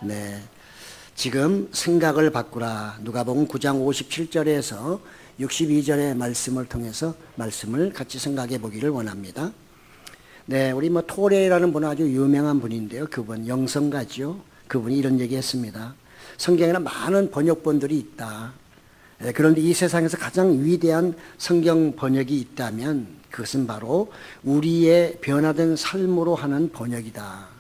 네. 지금 생각을 바꾸라. 누가복음 9장 57절에서 62절의 말씀을 통해서 말씀을 같이 생각해 보기를 원합니다. 네, 우리 토레라는 분은 아주 유명한 분인데요. 그분 영성가죠. 그분이 이런 얘기했습니다. 성경에는 많은 번역본들이 있다. 그런데 이 세상에서 가장 위대한 성경 번역이 있다면 그것은 바로 우리의 변화된 삶으로 하는 번역이다.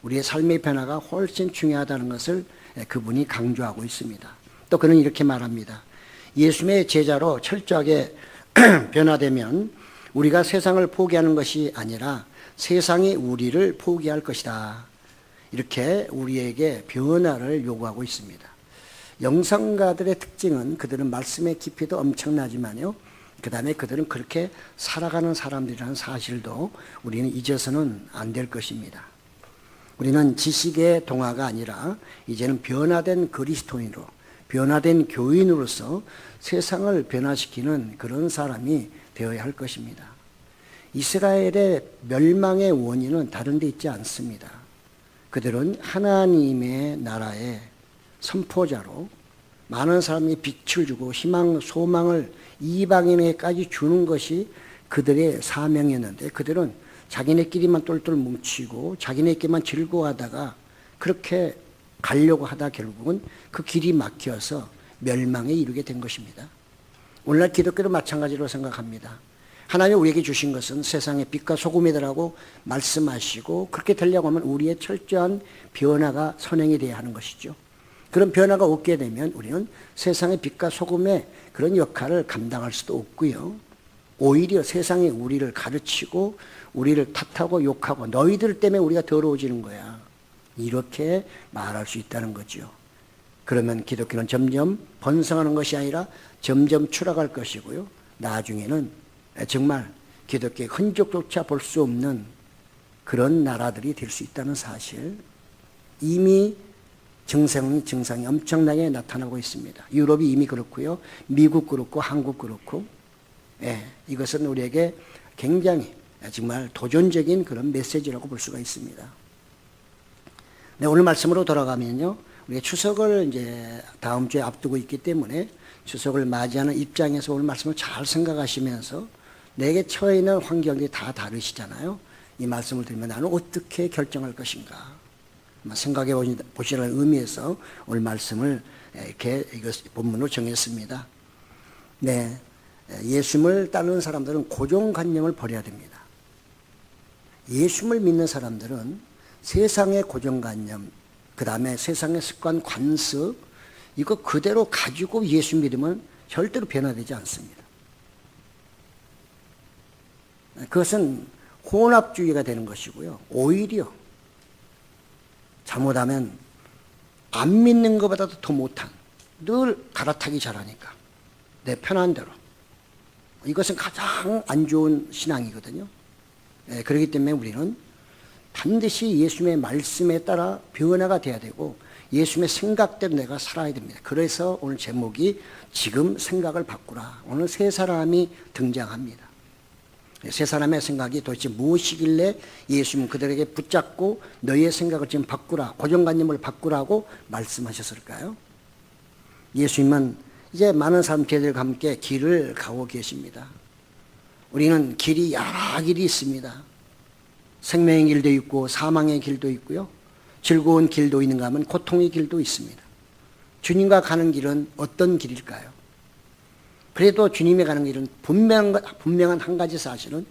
우리의 삶의 변화가 훨씬 중요하다는 것을 그분이 강조하고 있습니다. 또 그는 이렇게 말합니다. 예수님의 제자로 철저하게 변화되면 우리가 세상을 포기하는 것이 아니라 세상이 우리를 포기할 것이다. 이렇게 우리에게 변화를 요구하고 있습니다. 영성가들의 특징은 그들은 말씀의 깊이도 엄청나지만요. 그 다음에 그들은 그렇게 살아가는 사람들이라는 사실도 우리는 잊어서는 안 될 것입니다. 우리는 지식의 동화가 아니라 이제는 변화된 그리스도인으로, 변화된 교인으로서 세상을 변화시키는 그런 사람이 되어야 할 것입니다. 이스라엘의 멸망의 원인은 다른 데 있지 않습니다. 그들은 하나님의 나라의 선포자로 많은 사람이 빛을 주고 희망, 소망을 이방인에게까지 주는 것이 그들의 사명이었는데 그들은 자기네끼리만 똘똘 뭉치고 자기네끼리만 즐거워하다가 그렇게 가려고 하다 결국은 그 길이 막혀서 멸망에 이르게 된 것입니다. 오늘날 기독교도 마찬가지로 생각합니다. 하나님이 우리에게 주신 것은 세상의 빛과 소금이라고 말씀하시고 그렇게 되려고 하면 우리의 철저한 변화가 선행이 되어야 하는 것이죠. 그런 변화가 없게 되면 우리는 세상의 빛과 소금의 그런 역할을 감당할 수도 없고요. 오히려 세상이 우리를 가르치고 우리를 탓하고 욕하고 너희들 때문에 우리가 더러워지는 거야. 이렇게 말할 수 있다는 거죠. 그러면 기독교는 점점 번성하는 것이 아니라 점점 추락할 것이고요. 나중에는 정말 기독교의 흔적조차 볼 수 없는 그런 나라들이 될 수 있다는 사실, 이미 증상이 엄청나게 나타나고 있습니다. 유럽이 이미 그렇고요. 미국 그렇고 한국 그렇고 이것은 우리에게 굉장히 정말 도전적인 그런 메시지라고 볼 수가 있습니다. 네, 오늘 말씀으로 돌아가면요. 우리가 추석을 이제 다음 주에 앞두고 있기 때문에 추석을 맞이하는 입장에서 오늘 말씀을 잘 생각하시면서 내게 처해 있는 환경이 다 다르시잖아요. 이 말씀을 들으면 나는 어떻게 결정할 것인가 생각해 보시라는 의미에서 오늘 말씀을 이렇게 본문으로 정했습니다. 네, 예수님을 따르는 사람들은 고정관념을 버려야 됩니다. 예수님을 믿는 사람들은 세상의 고정관념, 그 다음에 세상의 습관, 관습 이거 그대로 가지고 예수 믿으면 절대로 변화되지 않습니다. 그것은 혼합주의가 되는 것이고요. 오히려 잘못하면 안 믿는 것보다도 더 못한, 늘 갈아타기 잘하니까 내 편한 대로, 이것은 가장 안 좋은 신앙이거든요. 그렇기 때문에 우리는 반드시 예수님의 말씀에 따라 변화가 돼야 되고 예수님의 생각대로 내가 살아야 됩니다. 그래서 오늘 제목이 지금 생각을 바꾸라. 오늘 세 사람이 등장합니다. 세 사람의 생각이 도대체 무엇이길래 예수님은 그들에게 붙잡고 너희의 생각을 지금 바꾸라, 고정관념을 바꾸라고 말씀하셨을까요? 예수님은 이제 많은 사람들과 함께 길을 가고 계십니다. 우리는 길이 여러 길이 있습니다. 생명의 길도 있고 사망의 길도 있고요. 즐거운 길도 있는가 하면 고통의 길도 있습니다. 주님과 가는 길은 어떤 길일까요? 그래도 주님이 가는 길은 분명한 한 가지 사실은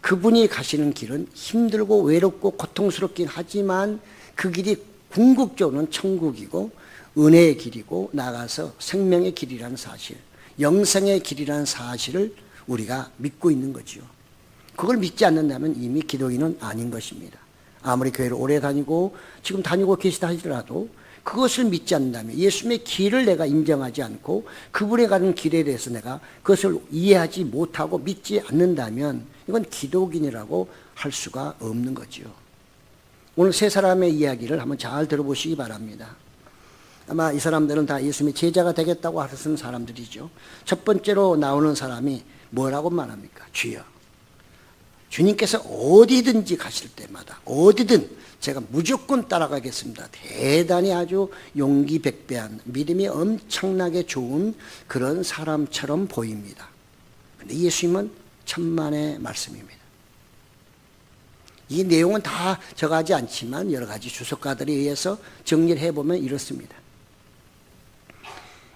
그분이 가시는 길은 힘들고 외롭고 고통스럽긴 하지만 그 길이 궁극적으로는 천국이고 은혜의 길이고 나아가서 생명의 길이라는 사실, 영생의 길이라는 사실을 우리가 믿고 있는 거죠. 그걸 믿지 않는다면 이미 기독인은 아닌 것입니다. 아무리 교회를 오래 다니고 지금 다니고 계시다 하더라도 그것을 믿지 않는다면, 예수님의 길을 내가 인정하지 않고 그분이 가는 길에 대해서 내가 그것을 이해하지 못하고 믿지 않는다면 이건 기독인이라고 할 수가 없는 거죠. 오늘 세 사람의 이야기를 한번 잘 들어보시기 바랍니다. 아마 이 사람들은 다 예수님의 제자가 되겠다고 하는 사람들이죠. 첫 번째로 나오는 사람이 뭐라고 말합니까? 주여. 주님께서 어디든지 가실 때마다 어디든 제가 무조건 따라가겠습니다. 대단히 아주 용기 백배한 믿음이 엄청나게 좋은 그런 사람처럼 보입니다. 그런데 예수님은 천만의 말씀입니다. 이 내용은 다 적하지 않지만 여러 가지 주석가들에 의해서 정리를 해보면 이렇습니다.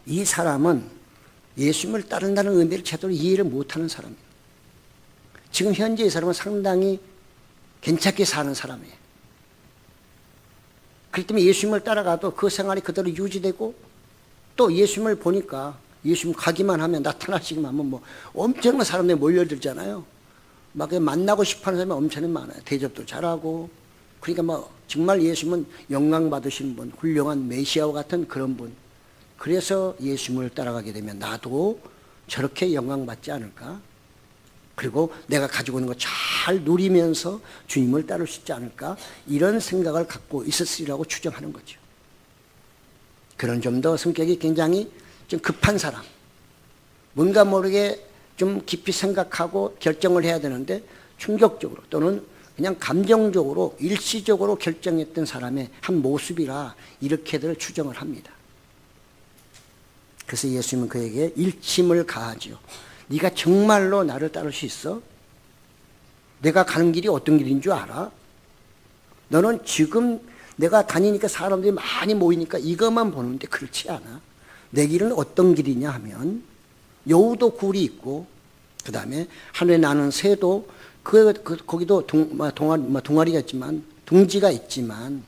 이 사람은 예수님을 따른다는 의미를 제대로 이해를 못하는 사람이에요. 지금 현재 이 사람은 상당히 괜찮게 사는 사람이에요. 그렇기 때문에 예수님을 따라가도 그 생활이 그대로 유지되고 또 예수님을 보니까 예수님 가기만 하면 나타나시기만 하면 뭐 엄청난 사람들이 몰려들잖아요. 막 만나고 싶어하는 사람이 엄청 많아요. 대접도 잘하고. 그러니까 뭐 정말 예수님은 영광 받으신 분, 훌륭한 메시아와 같은 그런 분. 그래서 예수님을 따라가게 되면 나도 저렇게 영광 받지 않을까? 그리고 내가 가지고 있는 거 잘 누리면서 주님을 따를 수 있지 않을까? 이런 생각을 갖고 있었으리라고 추정하는 거죠. 그런 좀 더 성격이 굉장히 좀 급한 사람. 뭔가 모르게 좀 깊이 생각하고 결정을 해야 되는데 충격적으로 또는 그냥 감정적으로 일시적으로 결정했던 사람의 한 모습이라 이렇게들 추정을 합니다. 그래서 예수님은 그에게 일침을 가하지요. 네가 정말로 나를 따를 수 있어? 내가 가는 길이 어떤 길인 줄 알아? 너는 지금 내가 다니니까 사람들이 많이 모이니까 이것만 보는데 그렇지 않아. 내 길은 어떤 길이냐 하면 여우도 굴이 있고 그 다음에 하늘에 나는 새도 거기도 동아리가 있지만 둥지가 있지만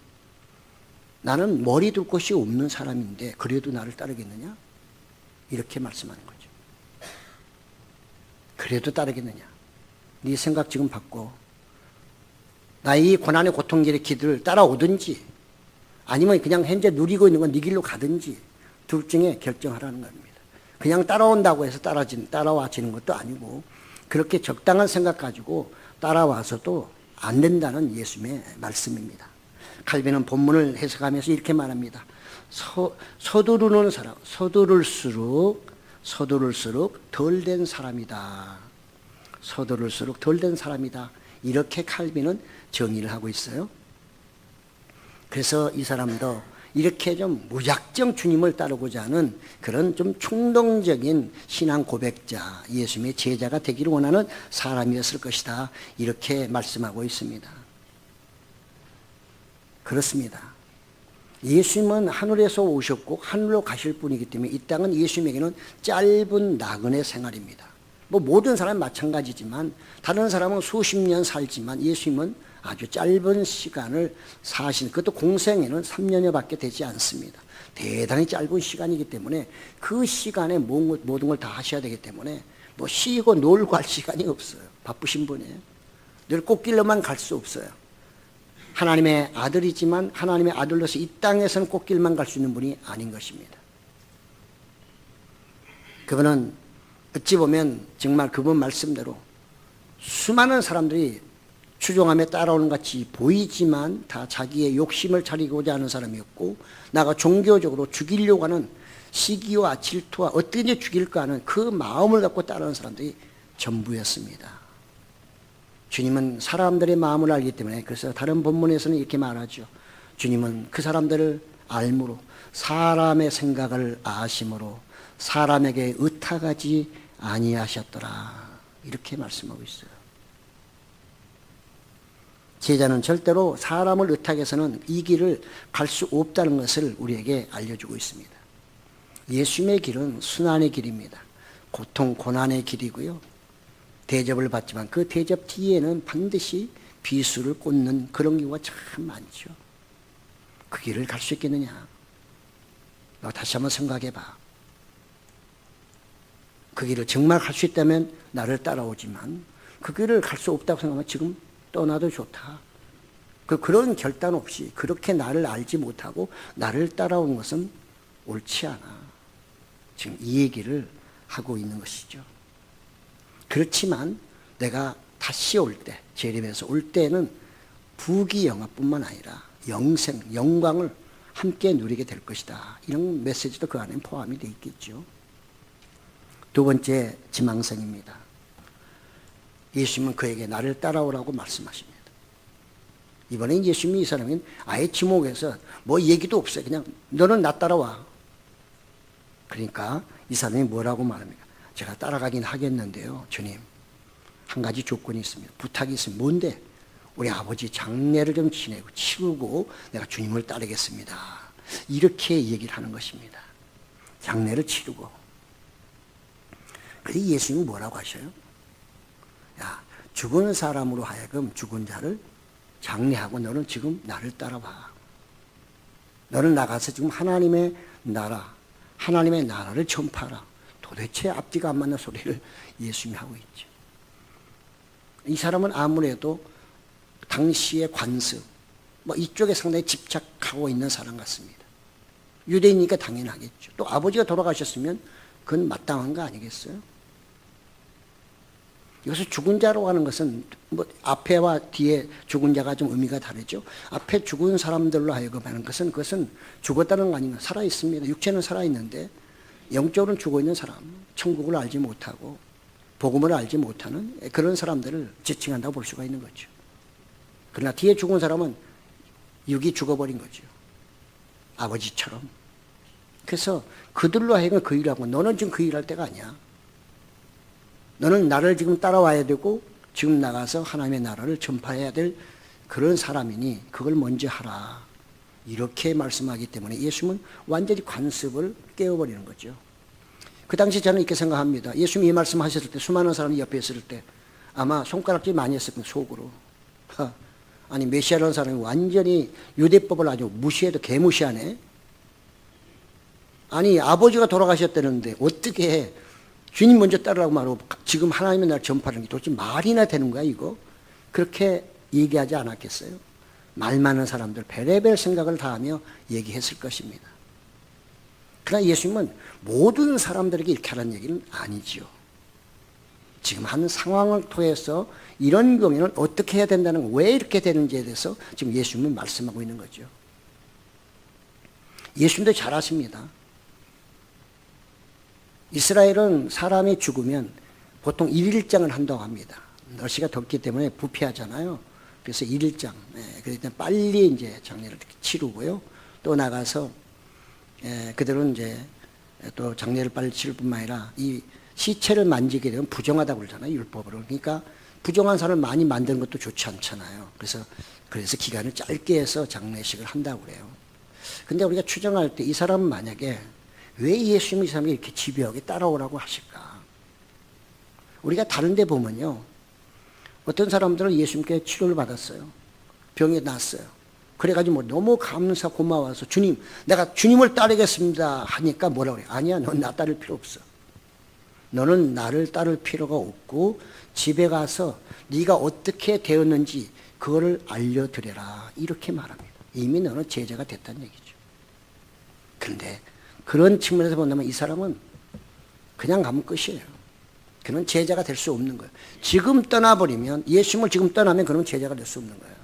나는 머리 둘 곳이 없는 사람인데 그래도 나를 따르겠느냐? 이렇게 말씀하는 거죠. 그래도 따르겠느냐? 네 생각 지금 바꿔. 나의 이 고난의 고통길의 길을 따라오든지 아니면 그냥 현재 누리고 있는 건 네 길로 가든지 둘 중에 결정하라는 겁니다. 그냥 따라온다고 해서 따라와지는 것도 아니고 그렇게 적당한 생각 가지고 따라와서도 안 된다는 예수님의 말씀입니다. 칼빈은 본문을 해석하면서 이렇게 말합니다. 서두르는 사람, 서두를수록 덜 된 사람이다. 서두를수록 덜 된 사람이다. 이렇게 칼빈은 정의를 하고 있어요. 그래서 이 사람도 이렇게 좀 무작정 주님을 따르고자 하는 그런 좀 충동적인 신앙 고백자, 예수님의 제자가 되기를 원하는 사람이었을 것이다. 이렇게 말씀하고 있습니다. 그렇습니다. 예수님은 하늘에서 오셨고 하늘로 가실 분이기 때문에 이 땅은 예수님에게는 짧은 나그네 생활입니다. 뭐 모든 사람이 마찬가지지만 다른 사람은 수십 년 살지만 예수님은 아주 짧은 시간을 사신, 그것도 공생에는 3년여밖에 되지 않습니다. 대단히 짧은 시간이기 때문에 그 시간에 모든 걸 다 하셔야 되기 때문에 뭐 쉬고 놀고 할 시간이 없어요. 바쁘신 분이에요. 늘 꽃길로만 갈 수 없어요. 하나님의 아들이지만 하나님의 아들로서 이 땅에서는 꽃길만 갈 수 있는 분이 아닌 것입니다. 그분은 어찌 보면 정말 그분 말씀대로 수많은 사람들이 추종함에 따라오는 같이 보이지만 다 자기의 욕심을 차리고자 하는 사람이었고 나가 종교적으로 죽이려고 하는 시기와 질투와 어떻게 죽일까 하는 그 마음을 갖고 따르는 사람들이 전부였습니다. 주님은 사람들의 마음을 알기 때문에 그래서 다른 본문에서는 이렇게 말하죠. 주님은 그 사람들을 알므로 사람의 생각을 아심으로 사람에게 의탁하지 아니하셨더라. 이렇게 말씀하고 있어요. 제자는 절대로 사람을 의탁해서는 이 길을 갈 수 없다는 것을 우리에게 알려주고 있습니다. 예수님의 길은 순환의 길입니다. 고통, 고난의 길이고요. 대접을 받지만 그 대접 뒤에는 반드시 비수를 꽂는 그런 경우가 참 많죠. 그 길을 갈 수 있겠느냐? 너 다시 한번 생각해봐. 그 길을 정말 갈 수 있다면 나를 따라오지만 그 길을 갈 수 없다고 생각하면 지금 떠나도 좋다. 그런 결단 없이 그렇게 나를 알지 못하고 나를 따라오는 것은 옳지 않아. 지금 이 얘기를 하고 있는 것이죠. 그렇지만 내가 다시 올 때, 재림에서 올 때는 부귀영화뿐만 아니라 영생, 영광을 함께 누리게 될 것이다. 이런 메시지도 그 안에 포함이 되어 있겠죠. 두 번째 지망생입니다. 예수님은 그에게 나를 따라오라고 말씀하십니다. 이번엔 예수님이 이 사람은 아예 지목해서 뭐 얘기도 없어요. 그냥 너는 나 따라와. 그러니까 이 사람이 뭐라고 말합니까? 제가 따라가긴 하겠는데요, 주님. 한 가지 조건이 있습니다. 부탁이 있습니다. 뭔데? 우리 아버지 장례를 좀 치르고 내가 주님을 따르겠습니다. 이렇게 얘기를 하는 것입니다. 장례를 치르고. 그래서 예수님은 뭐라고 하셔요? 야, 죽은 사람으로 하여금 죽은 자를 장례하고 너는 지금 나를 따라와. 너는 나가서 지금 하나님의 나라를 전파하라. 도대체 앞뒤가 안 맞는 소리를 예수님이 하고 있죠. 이 사람은 아무래도 당시의 관습, 이쪽에 상당히 집착하고 있는 사람 같습니다. 유대인이니까 당연하겠죠. 또 아버지가 돌아가셨으면 그건 마땅한 거 아니겠어요? 여기서 죽은 자로 하는 것은 앞에와 뒤에 죽은 자가 좀 의미가 다르죠. 앞에 죽은 사람들로 하여금 하는 것은 그것은 죽었다는 거 아닌가. 살아 있습니다. 육체는 살아 있는데 영적으로는 죽어 있는 사람, 천국을 알지 못하고 복음을 알지 못하는 그런 사람들을 지칭한다고 볼 수가 있는 거죠. 그러나 뒤에 죽은 사람은 육이 죽어버린 거죠. 아버지처럼. 그래서 그들로 하여금 그 일을 하고 너는 지금 그 일할 때가 아니야. 너는 나를 지금 따라와야 되고 지금 나가서 하나님의 나라를 전파해야 될 그런 사람이니 그걸 먼저 하라. 이렇게 말씀하기 때문에 예수님은 완전히 관습을 깨워버리는 거죠. 그 당시 저는 이렇게 생각합니다. 예수님이 이 말씀하셨을 때 수많은 사람이 옆에 있을 때 아마 손가락질 많이 했을 겁니다. 속으로. 아니 메시아라는 사람이 완전히 유대법을 아주 무시해도 개무시하네. 아니 아버지가 돌아가셨다는데 어떻게 주님 먼저 따르라고 말하고 지금 하나님의 나라를 전파하는 게 도대체 말이나 되는 거야 이거? 그렇게 얘기하지 않았겠어요? 말 많은 사람들 별의별 생각을 다하며 얘기했을 것입니다. 그러나 예수님은 모든 사람들에게 이렇게 하라는 얘기는 아니지요. 지금 한 상황을 통해서 이런 경우에는 어떻게 해야 된다는 왜 이렇게 되는지에 대해서 지금 예수님은 말씀하고 있는 거죠. 예수님도 잘 아십니다. 이스라엘은 사람이 죽으면 보통 1일장을 한다고 합니다. 날씨가 덥기 때문에 부패하잖아요. 그래서 1일장. 그래서 빨리 이제 장례를 치르고요. 또 나가서 그들은 이제 또 장례를 빨리 치를 뿐만 아니라 이 시체를 만지게 되면 부정하다고 그러잖아요. 율법으로. 그러니까 부정한 사람을 많이 만드는 것도 좋지 않잖아요. 그래서 기간을 짧게 해서 장례식을 한다고 그래요. 근데 우리가 추정할 때 이 사람은 만약에 왜 예수님이 이 사람이 이렇게 집요하게 따라오라고 하실까? 우리가 다른 데 보면요. 어떤 사람들은 예수님께 치료를 받았어요. 병이 났어요. 그래가지고 너무 고마워서 주님, 내가 주님을 따르겠습니다 하니까 뭐라고 그래요? 아니야, 넌 나 따를 필요 없어. 너는 나를 따를 필요가 없고 집에 가서 네가 어떻게 되었는지 그거를 알려드려라. 이렇게 말합니다. 이미 너는 제자가 됐다는 얘기죠. 그런데 그런 측면에서 본다면 이 사람은 그냥 가면 끝이에요. 그는 제자가 될 수 없는 거예요. 지금 떠나버리면, 예수님을 지금 떠나면 그러면 제자가 될 수 없는 거예요.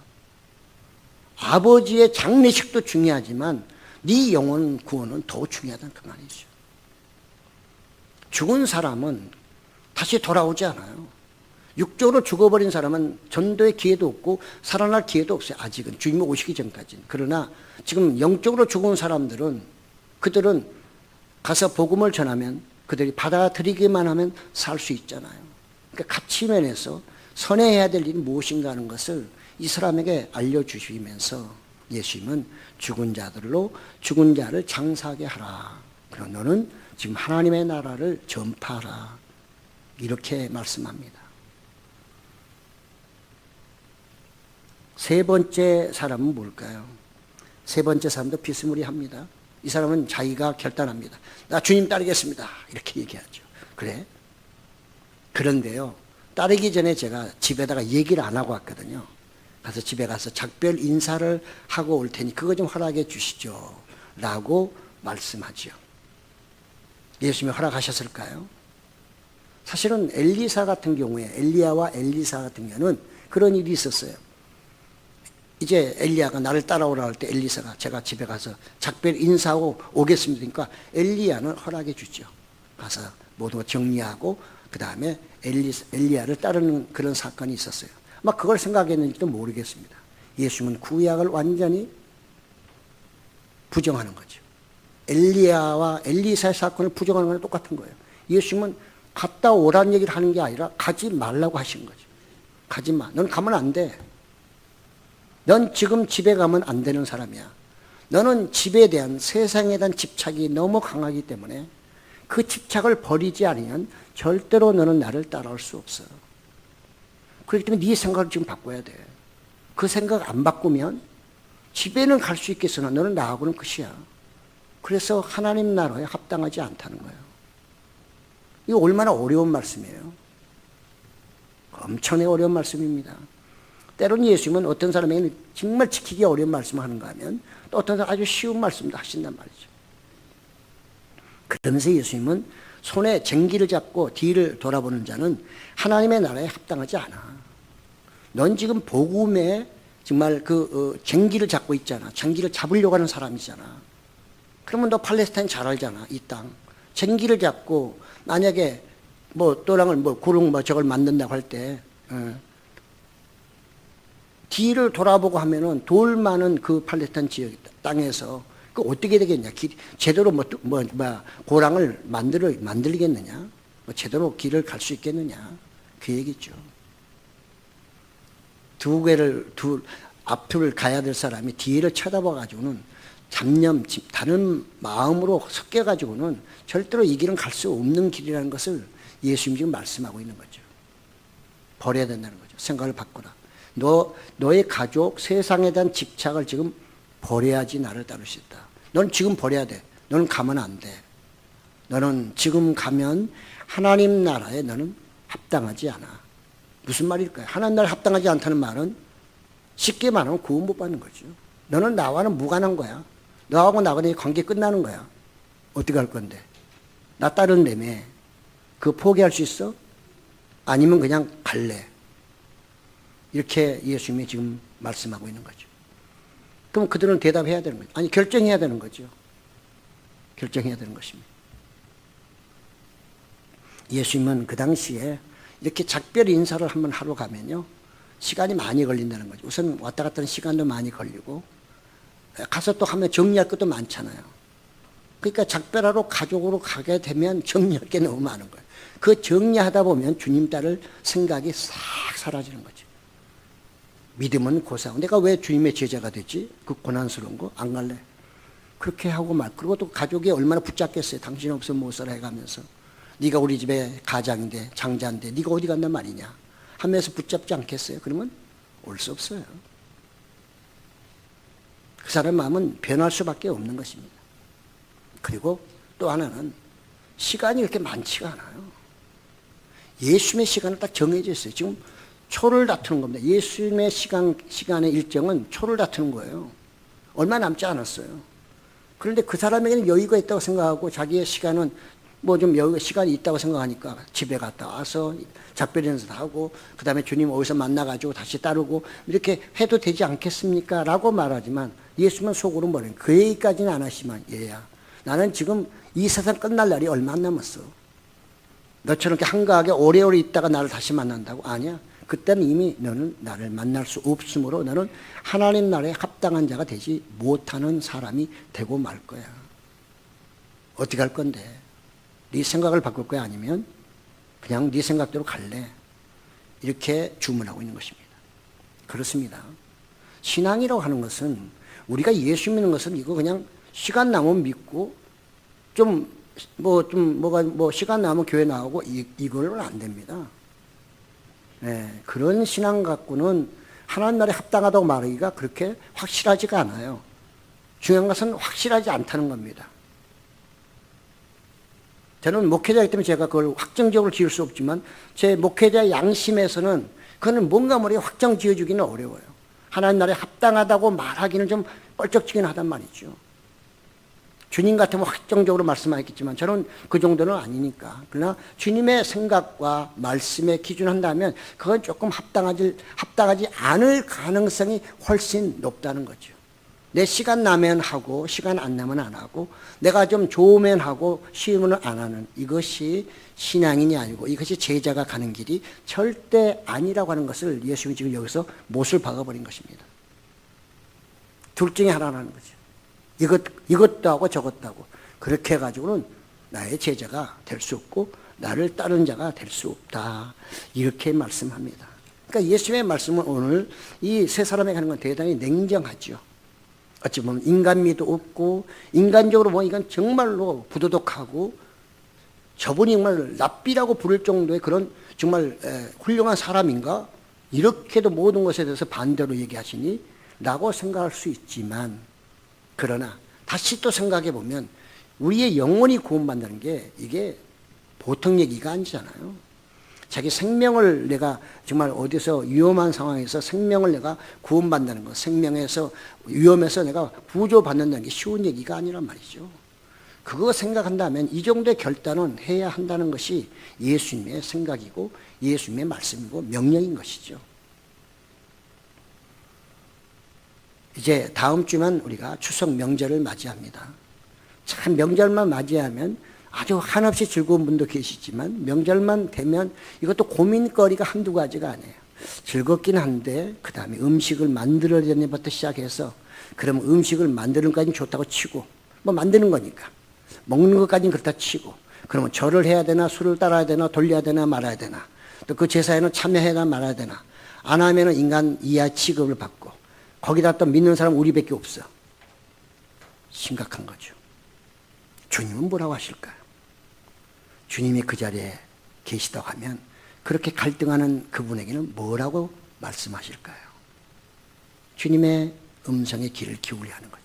아버지의 장례식도 중요하지만 네 영혼 구원은 더 중요하다는 그 말이죠. 죽은 사람은 다시 돌아오지 않아요. 육적으로 죽어버린 사람은 전도의 기회도 없고 살아날 기회도 없어요. 아직은 주님이 오시기 전까지는. 그러나 지금 영적으로 죽은 사람들은 그들은 가서 복음을 전하면 그들이 받아들이기만 하면 살 수 있잖아요. 그러니까 가치면에서 선회해야 될 일이 무엇인가 하는 것을 이 사람에게 알려주시면서 예수님은 죽은 자를 장사하게 하라. 그리고 너는 지금 하나님의 나라를 전파하라. 이렇게 말씀합니다. 세 번째 사람은 뭘까요? 세 번째 사람도 비스무리합니다. 이 사람은 자기가 결단합니다. 나 주님 따르겠습니다. 이렇게 얘기하죠. 그래? 그런데요, 따르기 전에 제가 집에다가 얘기를 안 하고 왔거든요. 가서 집에 가서 작별 인사를 하고 올 테니 그거 좀 허락해 주시죠. 라고 말씀하죠. 예수님이 허락하셨을까요? 사실은 엘리사 같은 경우에, 엘리야와 엘리사 같은 경우는 그런 일이 있었어요. 이제 엘리야가 나를 따라오라 할 때 엘리사가 제가 집에 가서 작별 인사하고 오겠습니다. 그러니까 엘리야는 허락해 주죠. 가서 모든 거 정리하고 그 다음에 엘리야를 따르는 그런 사건이 있었어요. 막 그걸 생각했는지도 모르겠습니다. 예수님은 구약을 완전히 부정하는 거죠. 엘리야와 엘리사의 사건을 부정하는 거랑 똑같은 거예요. 예수님은 갔다 오라는 얘기를 하는 게 아니라 가지 말라고 하신 거죠. 가지 마. 넌 가면 안 돼. 넌 지금 집에 가면 안 되는 사람이야. 너는 집에 대한, 세상에 대한 집착이 너무 강하기 때문에 그 집착을 버리지 않으면 절대로 너는 나를 따라올 수 없어. 그렇기 때문에 네 생각을 지금 바꿔야 돼. 그 생각 안 바꾸면 집에는 갈 수 있겠으나 너는 나하고는 끝이야. 그래서 하나님 나라에 합당하지 않다는 거예요. 이거 얼마나 어려운 말씀이에요. 엄청나게 어려운 말씀입니다. 때로는 예수님은 어떤 사람에게는 정말 지키기 어려운 말씀을 하는가 하면 또 어떤 사람은 아주 쉬운 말씀도 하신단 말이죠. 그러면서 예수님은 손에 쟁기를 잡고 뒤를 돌아보는 자는 하나님의 나라에 합당하지 않아. 넌 지금 복음에 정말 쟁기를 잡고 있잖아. 쟁기를 잡으려고 하는 사람이잖아. 그러면 너 팔레스타인 잘 알잖아. 이 땅. 쟁기를 잡고 만약에 또랑을 구릉 저걸 만든다고 할 때 뒤를 돌아보고 하면은 돌 많은 그 팔레스타인 지역 땅에서 그 어떻게 되겠냐? 제대로 고랑을 만들겠느냐? 제대로 길을 갈 수 있겠느냐? 그 얘기죠. 앞을 가야 될 사람이 뒤를 쳐다봐 가지고는 다른 마음으로 섞여 가지고는 절대로 이 길은 갈 수 없는 길이라는 것을 예수님이 지금 말씀하고 있는 거죠. 버려야 된다는 거죠. 생각을 바꾸라. 너의 가족, 세상에 대한 집착을 지금 버려야지 나를 따를 수 있다. 넌 지금 버려야 돼. 너는 가면 안 돼. 너는 지금 가면 하나님 나라에 너는 합당하지 않아. 무슨 말일까요? 하나님 나라에 합당하지 않다는 말은 쉽게 말하면 구원 못 받는 거죠. 너는 나와는 무관한 거야. 너하고 나하고의 관계 끝나는 거야. 어떻게 할 건데? 나 따른다며. 그거 포기할 수 있어? 아니면 그냥 갈래? 이렇게 예수님이 지금 말씀하고 있는 거죠. 그럼 그들은 대답해야 되는 거죠. 아니, 결정해야 되는 거죠. 결정해야 되는 것입니다. 예수님은 그 당시에 이렇게 작별 인사를 한번 하러 가면요, 시간이 많이 걸린다는 거죠. 우선 왔다 갔다 하는 시간도 많이 걸리고 가서 또 하면 정리할 것도 많잖아요. 그러니까 작별하러 가족으로 가게 되면 정리할 게 너무 많은 거예요. 그 정리하다 보면 주님 따를 생각이 싹 사라지는 거죠. 믿음은 고사하고 내가 왜 주님의 제자가 됐지? 그 고난스러운 거 안 갈래. 그렇게 하고 그리고 또 가족이 얼마나 붙잡겠어요. 당신 없으면 못 살아 해가면서 네가 우리 집에 가장인데 장자인데 네가 어디 간단 말이냐 하면서 붙잡지 않겠어요? 그러면 올 수 없어요. 그 사람 마음은 변할 수밖에 없는 것입니다. 그리고 또 하나는 시간이 그렇게 많지가 않아요. 예수님의 시간은 딱 정해져 있어요. 지금 초를 다투는 겁니다. 예수님의 시간의 일정은 초를 다투는 거예요. 얼마 남지 않았어요. 그런데 그 사람에게는 여유가 있다고 생각하고 자기의 시간은 좀 시간이 있다고 생각하니까 집에 갔다 와서 작별 인사도 하고 그 다음에 주님 어디서 만나가지고 다시 따르고 이렇게 해도 되지 않겠습니까? 라고 말하지만 예수님은 속으로 뭐래요? 그 얘기까지는 안 하시면 얘야 나는 지금 이 세상 끝날 날이 얼마 안 남았어. 너처럼 이렇게 한가하게 오래오래 있다가 나를 다시 만난다고? 아니야. 그때는 이미 너는 나를 만날 수 없으므로 너는 하나님 나라에 합당한 자가 되지 못하는 사람이 되고 말 거야. 어떻게 할 건데? 네 생각을 바꿀 거야? 아니면 그냥 네 생각대로 갈래? 이렇게 주문하고 있는 것입니다. 그렇습니다. 신앙이라고 하는 것은 우리가 예수 믿는 것은 이거 그냥 시간 나면 믿고 시간 나면 교회 나오고 이걸로는 안 됩니다. 네, 그런 신앙 갖고는 하나님 나라에 합당하다고 말하기가 그렇게 확실하지가 않아요. 중요한 것은 확실하지 않다는 겁니다. 저는 목회자이기 때문에 제가 그걸 확정적으로 지을 수 없지만 제 목회자 양심에서는 그거는 뭔가 모르게 확정 지어주기는 어려워요. 하나님 나라에 합당하다고 말하기는 좀 껄쩍지긴 하단 말이죠. 주님 같으면 확정적으로 말씀하겠지만 저는 그 정도는 아니니까. 그러나 주님의 생각과 말씀에 기준한다면 그건 조금 합당하지 않을 가능성이 훨씬 높다는 거죠. 내 시간 나면 하고 시간 안 나면 안 하고 내가 좀 좋으면 하고 싫으면 안 하는 이것이 신앙인이 아니고 이것이 제자가 가는 길이 절대 아니라고 하는 것을 예수님이 지금 여기서 못을 박아버린 것입니다. 둘 중에 하나라는 거죠. 이것도 하고 저것도 하고 그렇게 해가지고는 나의 제자가 될 수 없고 나를 따르는 자가 될 수 없다. 이렇게 말씀합니다. 그러니까 예수님의 말씀은 오늘 이 세 사람에게 하는 건 대단히 냉정하죠. 어찌 보면 인간미도 없고 인간적으로 보면 이건 정말로 부도덕하고 저분이 정말 랍비라고 부를 정도의 그런 정말 훌륭한 사람인가? 이렇게도 모든 것에 대해서 반대로 얘기하시니? 라고 생각할 수 있지만 그러나 다시 또 생각해 보면 우리의 영혼이 구원받는 게 이게 보통 얘기가 아니잖아요. 자기 생명을 내가 정말 어디서 위험한 상황에서 생명을 내가 구원받는다는 것, 생명에서 위험에서 내가 구조받는다는 게 쉬운 얘기가 아니란 말이죠. 그거 생각한다면 이 정도의 결단은 해야 한다는 것이 예수님의 생각이고 예수님의 말씀이고 명령인 것이죠. 이제 다음 주면 우리가 추석 명절을 맞이합니다. 참 명절만 맞이하면 아주 한없이 즐거운 분도 계시지만 명절만 되면 이것도 고민거리가 한두 가지가 아니에요. 즐겁긴 한데 그 다음에 음식을 만들어야 되는 것부터 시작해서 그럼 음식을 만드는 것까지는 좋다고 치고 뭐 만드는 거니까 먹는 것까지는 그렇다 치고 그러면 절을 해야 되나 술을 따라야 되나 돌려야 되나 말아야 되나 또 그 제사에는 참여해야 되나 말아야 되나 안 하면은 인간 이하 취급을 받고 거기다 또 믿는 사람 우리밖에 없어. 심각한 거죠. 주님은 뭐라고 하실까요? 주님이 그 자리에 계시다고 하면 그렇게 갈등하는 그분에게는 뭐라고 말씀하실까요? 주님의 음성에 귀를 기울여야 하는 거죠.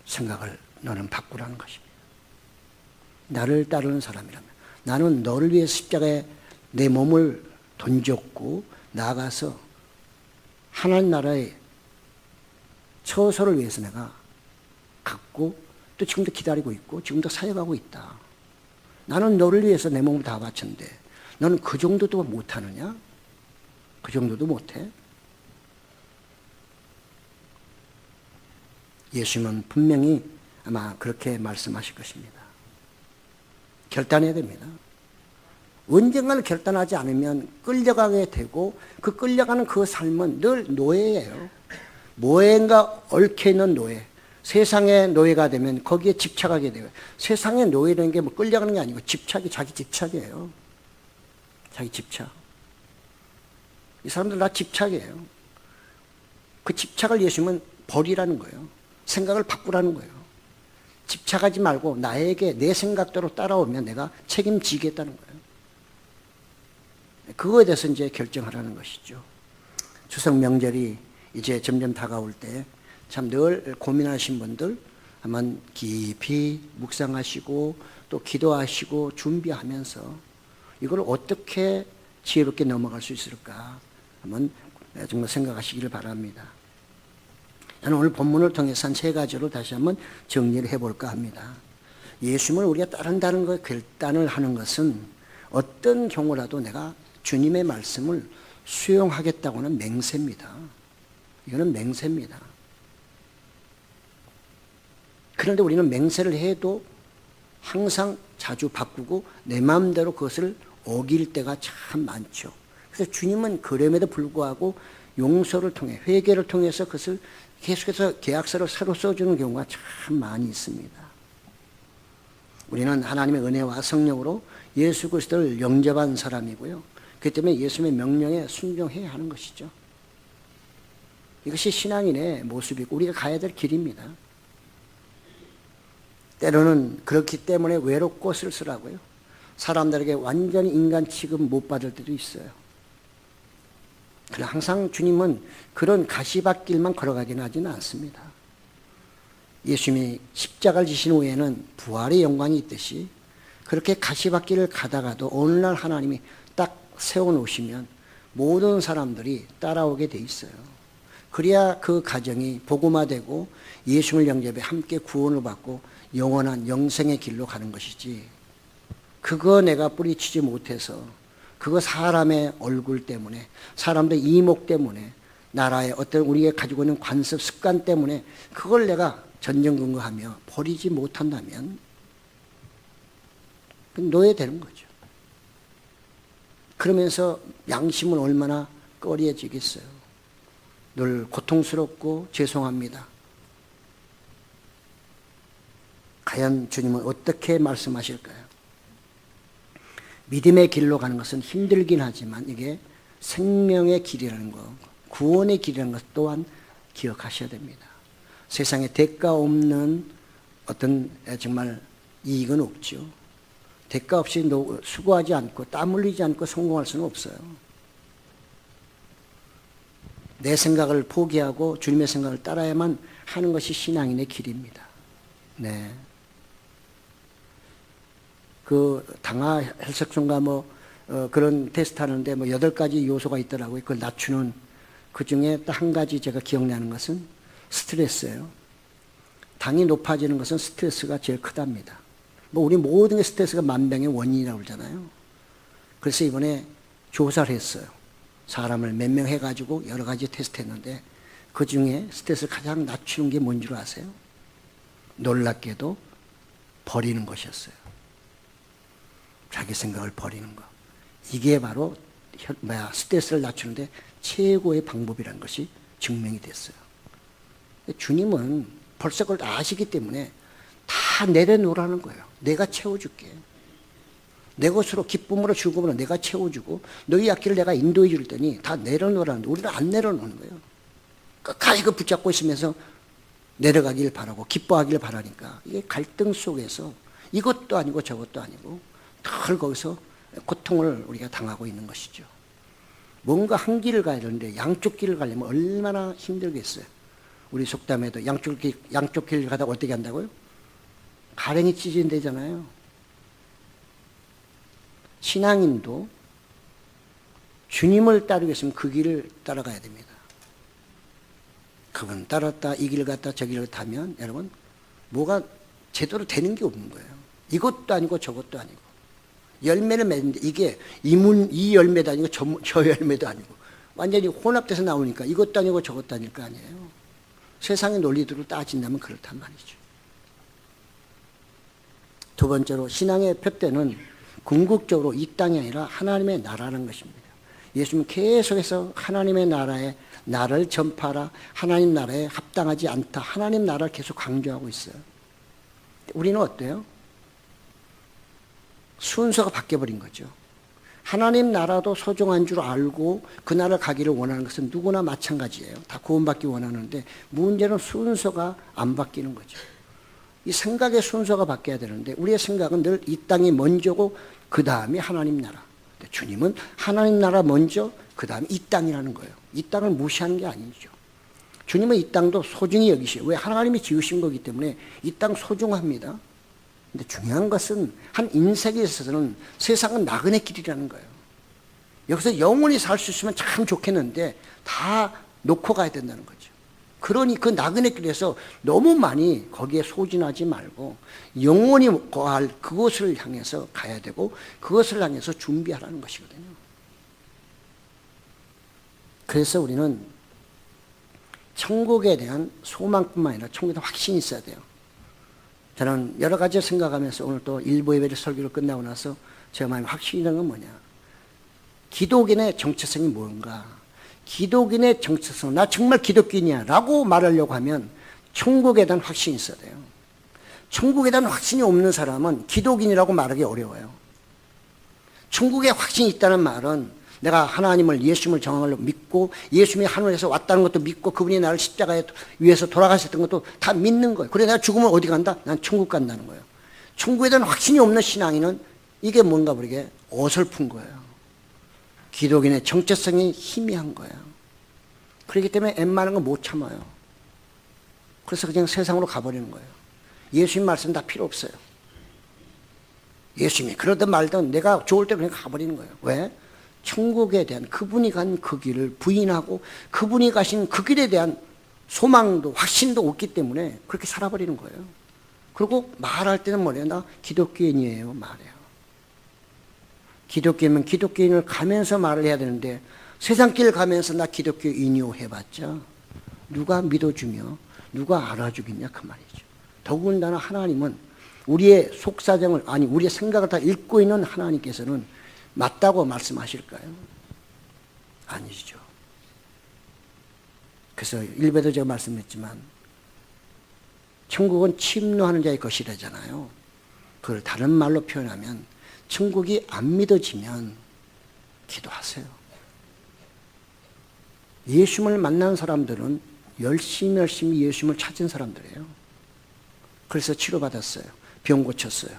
생각을 너는 바꾸라는 것입니다. 나를 따르는 사람이라면 나는 너를 위해 십자가에 내 몸을 던졌고 나아가서 하나님 나라의 처소를 위해서 내가 갖고 또 지금도 기다리고 있고 지금도 사역하고 있다. 나는 너를 위해서 내 몸을 다 바쳤는데 너는 그 정도도 못하느냐? 그 정도도 못해? 예수님은 분명히 아마 그렇게 말씀하실 것입니다. 결단해야 됩니다. 언젠가는 결단하지 않으면 끌려가게 되고 그 끌려가는 그 삶은 늘 노예예요. 뭐인가 얽혀있는 노예. 세상의 노예가 되면 거기에 집착하게 돼요. 세상의 노예라는 게 뭐 끌려가는 게 아니고 집착이 자기 집착이에요. 자기 집착. 이 사람들 다 집착이에요. 그 집착을 예수님은 버리라는 거예요. 생각을 바꾸라는 거예요. 집착하지 말고 나에게 내 생각대로 따라오면 내가 책임지겠다는 거예요. 그거에 대해서 이제 결정하라는 것이죠. 추석 명절이 이제 점점 다가올 때 참 늘 고민하신 분들 한번 깊이 묵상하시고 또 기도하시고 준비하면서 이걸 어떻게 지혜롭게 넘어갈 수 있을까 한번 정말 생각하시기를 바랍니다. 저는 오늘 본문을 통해서 한 세 가지로 다시 한번 정리를 해볼까 합니다. 예수님을 우리가 따른다는 것, 결단을 하는 것은 어떤 경우라도 내가 주님의 말씀을 수용하겠다고는 맹세입니다. 이거는 맹세입니다. 그런데 우리는 맹세를 해도 항상 자주 바꾸고 내 마음대로 그것을 어길 때가 참 많죠. 그래서 주님은 그럼에도 불구하고 용서를 통해 회개를 통해서 그것을 계속해서 계약서를 새로 써주는 경우가 참 많이 있습니다. 우리는 하나님의 은혜와 성령으로 예수 그리스도를 영접한 사람이고요. 그렇기 때문에 예수님의 명령에 순종해야 하는 것이죠. 이것이 신앙인의 모습이고 우리가 가야 될 길입니다. 때로는 그렇기 때문에 외롭고 쓸쓸하고요. 사람들에게 완전히 인간 취급 못 받을 때도 있어요. 그러나 항상 주님은 그런 가시밭길만 걸어가지는 하지는 않습니다. 예수님이 십자가를 지신 후에는 부활의 영광이 있듯이 그렇게 가시밭길을 가다가도 어느 날 하나님이 딱 세워놓으시면 모든 사람들이 따라오게 돼 있어요. 그래야 그 가정이 복음화되고 예수님을 영접해 함께 구원을 받고 영원한 영생의 길로 가는 것이지, 그거 내가 뿌리치지 못해서 그거 사람의 얼굴 때문에 사람들의 이목 때문에 나라의 어떤 우리가 가지고 있는 관습 습관 때문에 그걸 내가 전전긍긍하며 버리지 못한다면 노예되는 거죠. 그러면서 양심은 얼마나 꺼려지겠어요. 늘 고통스럽고 죄송합니다. 과연 주님은 어떻게 말씀하실까요? 믿음의 길로 가는 것은 힘들긴 하지만 이게 생명의 길이라는 것, 구원의 길이라는 것 또한 기억하셔야 됩니다. 세상에 대가 없는 어떤 정말 이익은 없죠. 대가 없이 수고하지 않고 땀 흘리지 않고 성공할 수는 없어요. 내 생각을 포기하고 주님의 생각을 따라야만 하는 것이 신앙인의 길입니다. 네. 그 당화 혈색순과 그런 테스트 하는데 8가지 요소가 있더라고요. 그걸 낮추는 그 중에 딱 한 가지 제가 기억나는 것은 스트레스예요. 당이 높아지는 것은 스트레스가 제일 크답니다. 우리 모든 게 스트레스가 만병의 원인이라고 그러잖아요. 그래서 이번에 조사를 했어요. 사람을 몇 명 해가지고 여러 가지 테스트 했는데 그 중에 스트레스를 가장 낮추는 게 뭔지 아세요? 놀랍게도 버리는 것이었어요. 자기 생각을 버리는 것. 이게 바로 스트레스를 낮추는데 최고의 방법이라는 것이 증명이 됐어요. 주님은 벌써 그걸 아시기 때문에 다 내려놓으라는 거예요. 내가 채워줄게. 내 것으로 기쁨으로 즐거움으로 내가 채워주고 너희 앞길을 내가 인도해 줄 테니 다 내려놓으라는데 우리는 안 내려놓는 거예요. 끝까지 그 붙잡고 있으면서 내려가길 바라고 기뻐하길 바라니까 이게 갈등 속에서 이것도 아니고 저것도 아니고 늘 거기서 고통을 우리가 당하고 있는 것이죠. 뭔가 한 길을 가야 되는데 양쪽 길을 가려면 얼마나 힘들겠어요. 우리 속담에도 양쪽 길을 가다가 어떻게 한다고요? 가랭이 찢어진다잖아요. 신앙인도 주님을 따르고 있으면 그 길을 따라가야 됩니다. 그분 따랐다 이 길을 갔다 저 길을 타면 여러분 뭐가 제대로 되는 게 없는 거예요. 이것도 아니고 저것도 아니고 열매를 맺는데 이게 이 열매도 아니고 저 열매도 아니고 완전히 혼합돼서 나오니까 이것도 아니고 저것도 아닐 거 아니에요. 세상의 논리대로 따진다면 그렇단 말이죠. 두 번째로 신앙의 표대는 궁극적으로 이 땅이 아니라 하나님의 나라라는 것입니다. 예수님은 계속해서 하나님의 나라에 나를 전파하라, 하나님 나라에 합당하지 않다, 하나님 나라를 계속 강조하고 있어요. 우리는 어때요? 순서가 바뀌어버린 거죠. 하나님 나라도 소중한 줄 알고 그 나라를 가기를 원하는 것은 누구나 마찬가지예요. 다 구원받기 원하는데 문제는 순서가 안 바뀌는 거죠. 이 생각의 순서가 바뀌어야 되는데 우리의 생각은 늘 이 땅이 먼저고 그 다음에 하나님 나라. 주님은 하나님 나라 먼저 그 다음에 이 땅이라는 거예요. 이 땅을 무시하는 게 아니죠. 주님은 이 땅도 소중히 여기시요. 왜? 하나님이 지으신 거기 때문에 이 땅 소중합니다. 근데 중요한 것은 한 인생에 있어서는 세상은 나그네 길이라는 거예요. 여기서 영원히 살 수 있으면 참 좋겠는데 다 놓고 가야 된다는 거죠. 그러니 그 나그네 길에서 너무 많이 거기에 소진하지 말고 영원히 거할 그곳을 향해서 가야 되고 그것을 향해서 준비하라는 것이거든요. 그래서 우리는 천국에 대한 소망뿐만 아니라 천국에 대한 확신이 있어야 돼요. 저는 여러 가지 생각하면서 오늘 또 일부 예배 설교를 끝나고 나서 제가 마음에 확신이라는 건 뭐냐. 기독인의 정체성이 뭔가. 기독인의 정체성, 나 정말 기독교인이야 라고 말하려고 하면 천국에 대한 확신이 있어야 돼요. 천국에 대한 확신이 없는 사람은 기독인이라고 말하기 어려워요. 천국에 확신이 있다는 말은 내가 하나님을 예수님을 정말로 믿고 예수님이 하늘에서 왔다는 것도 믿고 그분이 나를 십자가에 위해서 돌아가셨던 것도 다 믿는 거예요. 그래 내가 죽으면 어디 간다? 난 천국 간다는 거예요. 천국에 대한 확신이 없는 신앙인은 이게 뭔가 모르게 어설픈 거예요. 기독인의 정체성이 희미한 거예요. 그렇기 때문에 웬만한 거 못 참아요. 그래서 그냥 세상으로 가버리는 거예요. 예수님 말씀 다 필요 없어요. 예수님이 그러든 말든 내가 좋을 때 그냥 가버리는 거예요. 왜? 천국에 대한 그분이 간 그 길을 부인하고 그분이 가신 그 길에 대한 소망도 확신도 없기 때문에 그렇게 살아버리는 거예요. 그리고 말할 때는 뭐래요? 나 기독교인이에요 말해요. 기독교인은 기독교인을 가면서 말을 해야 되는데 세상길 가면서 나 기독교 인요해봤자 누가 믿어주며 누가 알아주겠냐 그 말이죠. 더군다나 하나님은 우리의 속사정을 아니 우리의 생각을 다 읽고 있는 하나님께서는 맞다고 말씀하실까요? 아니죠. 그래서 일베도 제가 말씀했지만 천국은 침노하는 자의 것이라잖아요. 그걸 다른 말로 표현하면 천국이 안 믿어지면 기도하세요. 예수님을 만난 사람들은 열심히 예수님을 찾은 사람들이에요. 그래서 치료받았어요. 병 고쳤어요.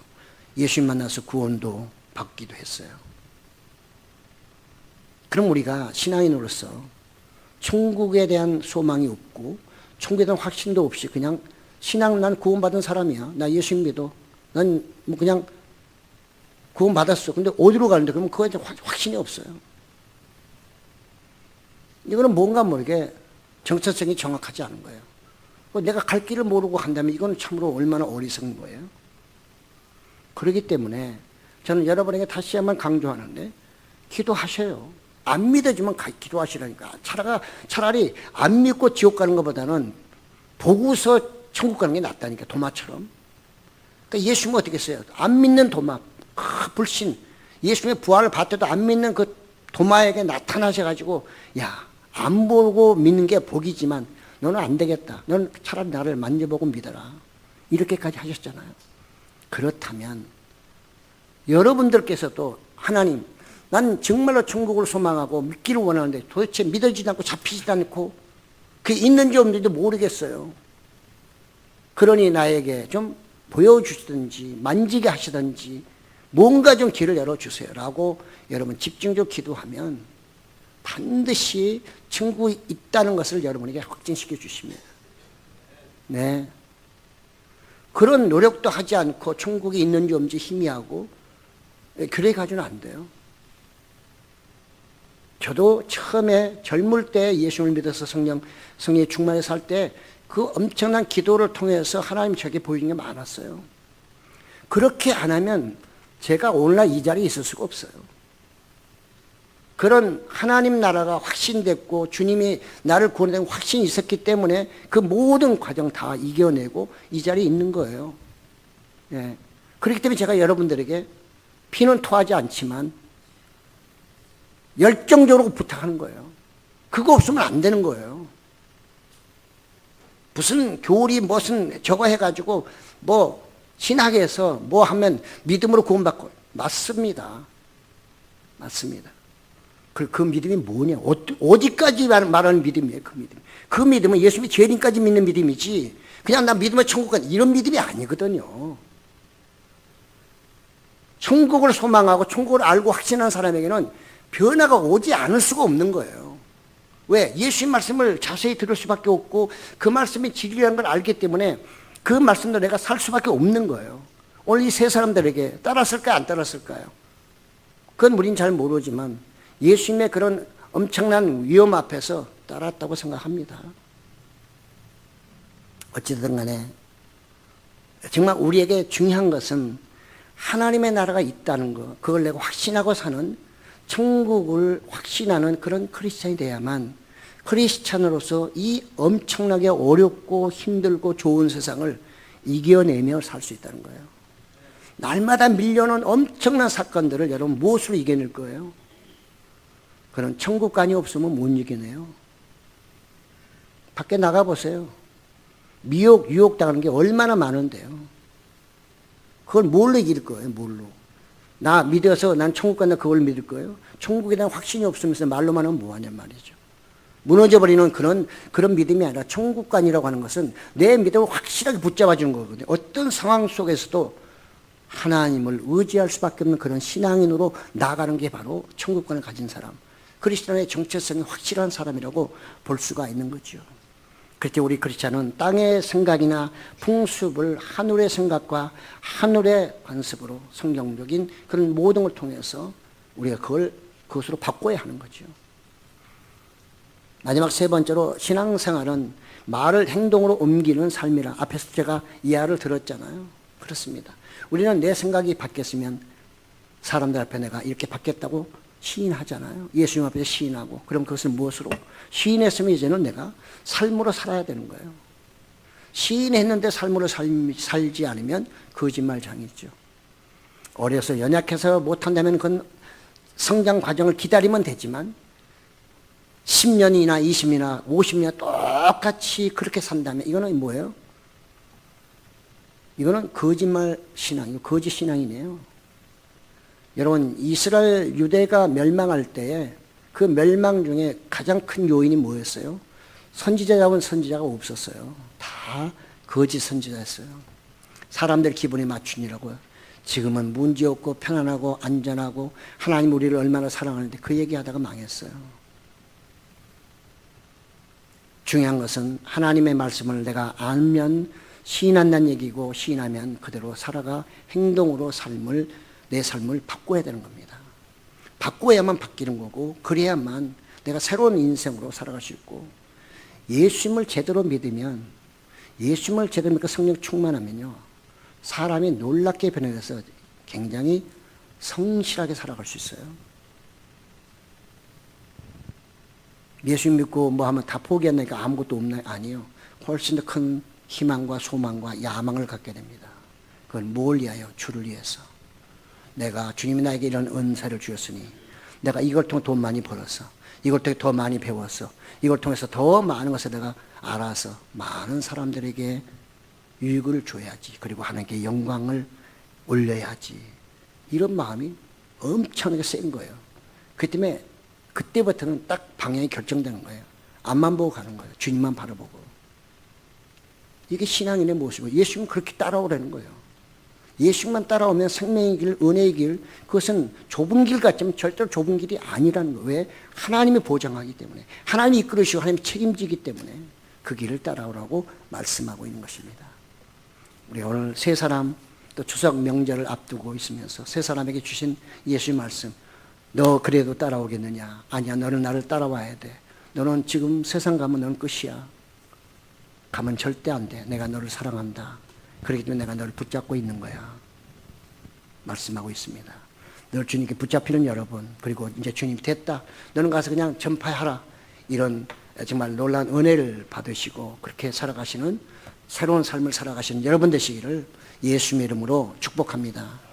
예수님 만나서 구원도 받기도 했어요. 그럼 우리가 신앙인으로서 천국에 대한 소망이 없고 천국에 대한 확신도 없이 그냥 신앙 난 구원받은 사람이야. 나 예수님 믿어. 난 뭐 그냥 구원받았어. 근데 어디로 가는데 그러면 그거에 대한 확신이 없어요. 이거는 뭔가 모르게 정체성이 정확하지 않은 거예요. 내가 갈 길을 모르고 간다면 이건 참으로 얼마나 어리석은 거예요. 그렇기 때문에 저는 여러분에게 다시 한번 강조하는데 기도하셔요. 안 믿어지면 기도하시라니까. 차라리 안 믿고 지옥 가는 것보다는 보고서 천국 가는 게 낫다니까. 도마처럼. 그러니까 예수님은 어떻게 했어요? 안 믿는 도마, 불신. 예수님의 부활을 받더라도 안 믿는 그 도마에게 나타나셔가지고 야 안 보고 믿는 게 복이지만 너는 안 되겠다. 너는 차라리 나를 만져보고 믿어라. 이렇게까지 하셨잖아요. 그렇다면 여러분들께서도 하나님 난 정말로 천국을 소망하고 믿기를 원하는데 도대체 믿어지지 않고 잡히지 않고 그게 있는지 없는지도 모르겠어요. 그러니 나에게 좀 보여주시든지 만지게 하시든지 뭔가 좀 길을 열어주세요 라고 여러분 집중적으로 기도하면 반드시 천국이 있다는 것을 여러분에게 확증시켜 주십니다. 네. 그런 노력도 하지 않고 천국이 있는지 없는지 희미하고 그래 가지고는 안 돼요. 저도 처음에 젊을 때 예수님을 믿어서 성령의 충만에 살 때 그 엄청난 기도를 통해서 하나님 저에게 보이는 게 많았어요. 그렇게 안 하면 제가 오늘날 이 자리에 있을 수가 없어요. 그런 하나님 나라가 확신됐고 주님이 나를 구원한 확신이 있었기 때문에 그 모든 과정 다 이겨내고 이 자리에 있는 거예요. 예. 그렇기 때문에 제가 여러분들에게 피는 토하지 않지만 열정적으로 부탁하는 거예요. 그거 없으면 안 되는 거예요. 무슨 교리 무슨 저거 해가지고 뭐 신학에서 뭐 하면 믿음으로 구원받고 맞습니다. 맞습니다. 그 믿음이 뭐냐? 어디까지 말하는 믿음이에요? 그 믿음. 그 믿음은 예수님이 죄인까지 믿는 믿음이지 그냥 나 믿으면 천국 간 이런 믿음이 아니거든요. 천국을 소망하고 천국을 알고 확신하는 사람에게는 변화가 오지 않을 수가 없는 거예요. 왜? 예수님 말씀을 자세히 들을 수밖에 없고 그 말씀이 진리라는 걸 알기 때문에 그 말씀도 내가 살 수밖에 없는 거예요. 오늘 이 세 사람들에게 따랐을까요? 안 따랐을까요? 그건 우린 잘 모르지만 예수님의 그런 엄청난 위험 앞에서 따랐다고 생각합니다. 어찌든 간에 정말 우리에게 중요한 것은 하나님의 나라가 있다는 것, 그걸 내가 확신하고 사는 천국을 확신하는 그런 크리스찬이 돼야만 크리스찬으로서 이 엄청나게 어렵고 힘들고 좋은 세상을 이겨내며 살 수 있다는 거예요. 날마다 밀려오는 엄청난 사건들을 여러분 무엇으로 이겨낼 거예요? 그런 천국관이 없으면 못 이겨내요. 밖에 나가보세요. 미혹, 유혹당하는 게 얼마나 많은데요. 그걸 뭘로 이길 거예요? 뭘로? 나 믿어서 난 천국 간다 그걸 믿을 거예요? 천국에 대한 확신이 없으면서 말로만 하면 뭐하냔 말이죠. 무너져버리는 그런 믿음이 아니라 천국관이라고 하는 것은 내 믿음을 확실하게 붙잡아주는 거거든요. 어떤 상황 속에서도 하나님을 의지할 수밖에 없는 그런 신앙인으로 나아가는 게 바로 천국관을 가진 사람, 크리스천의 정체성이 확실한 사람이라고 볼 수가 있는 거죠. 그때 우리 크리스천은 땅의 생각이나 풍습을 하늘의 생각과 하늘의 관습으로 성경적인 그런 모든 걸 통해서 우리가 그것으로 바꿔야 하는 거죠. 마지막 세 번째로 신앙생활은 말을 행동으로 옮기는 삶이라 앞에서 제가 이하를 들었잖아요. 그렇습니다. 우리는 내 생각이 바뀌었으면 사람들 앞에 내가 이렇게 바뀌었다고 시인하잖아요. 예수님 앞에서 시인하고. 그럼 그것은 무엇으로? 시인했으면 이제는 내가 삶으로 살아야 되는 거예요. 시인했는데 삶으로 살지 않으면 거짓말장이죠. 어려서 연약해서 못한다면 그건 성장 과정을 기다리면 되지만 10년이나 20년이나 50년 똑같이 그렇게 산다면 이거는 뭐예요? 이거는 거짓말 신앙이에요. 거짓 신앙이네요. 여러분, 이스라엘 유대가 멸망할 때에 그 멸망 중에 가장 큰 요인이 뭐였어요? 선지자다운 선지자가 없었어요. 다 거짓 선지자였어요. 사람들 기분에 맞추느라고요. 지금은 문제없고 편안하고 안전하고 하나님 우리를 얼마나 사랑하는데 그 얘기하다가 망했어요. 중요한 것은 하나님의 말씀을 내가 알면 시인한다는 얘기고, 시인하면 그대로 살아가 행동으로 내 삶을 바꿔야 되는 겁니다. 바꿔야만 바뀌는 거고, 그래야만 내가 새로운 인생으로 살아갈 수 있고, 예수님을 제대로 믿으면, 예수님을 제대로 믿고 성령 충만하면요, 사람이 놀랍게 변해서 굉장히 성실하게 살아갈 수 있어요. 예수님 믿고 뭐 하면 다 포기한다니까 아무것도 없나요? 아니요. 훨씬 더 큰 희망과 소망과 야망을 갖게 됩니다. 그건 뭘 위하여? 주를 위해서. 내가 주님이 나에게 이런 은사를 주었으니 내가 이걸 통해 돈 많이 벌어서, 이걸 통해 더 많이 배워서, 이걸 통해서 더 많은 것을 내가 알아서 많은 사람들에게 유익을 줘야지. 그리고 하나님께 영광을 올려야지. 이런 마음이 엄청나게 센 거예요. 그 때문에 그때부터는 딱 방향이 결정되는 거예요. 앞만 보고 가는 거예요. 주님만 바라보고. 이게 신앙인의 모습이에요. 예수님 그렇게 따라오라는 거예요. 예수님만 따라오면 생명의 길, 은혜의 길, 그것은 좁은 길 같지만 절대로 좁은 길이 아니라는 거예요. 왜? 하나님이 보장하기 때문에, 하나님이 이끌으시고 하나님이 책임지기 때문에 그 길을 따라오라고 말씀하고 있는 것입니다. 우리 오늘 세 사람 또 추석 명절을 앞두고 있으면서 세 사람에게 주신 예수의 말씀, 너 그래도 따라오겠느냐? 아니야, 너는 나를 따라와야 돼. 너는 지금 세상 가면 너는 끝이야. 가면 절대 안 돼. 내가 너를 사랑한다. 그렇기 때문에 내가 너를 붙잡고 있는 거야. 말씀하고 있습니다. 늘 주님께 붙잡히는 여러분, 그리고 이제 주님 됐다. 너는 가서 그냥 전파하라. 이런 정말 놀라운 은혜를 받으시고 그렇게 살아가시는, 새로운 삶을 살아가시는 여러분 되시기를 예수님의 이름으로 축복합니다.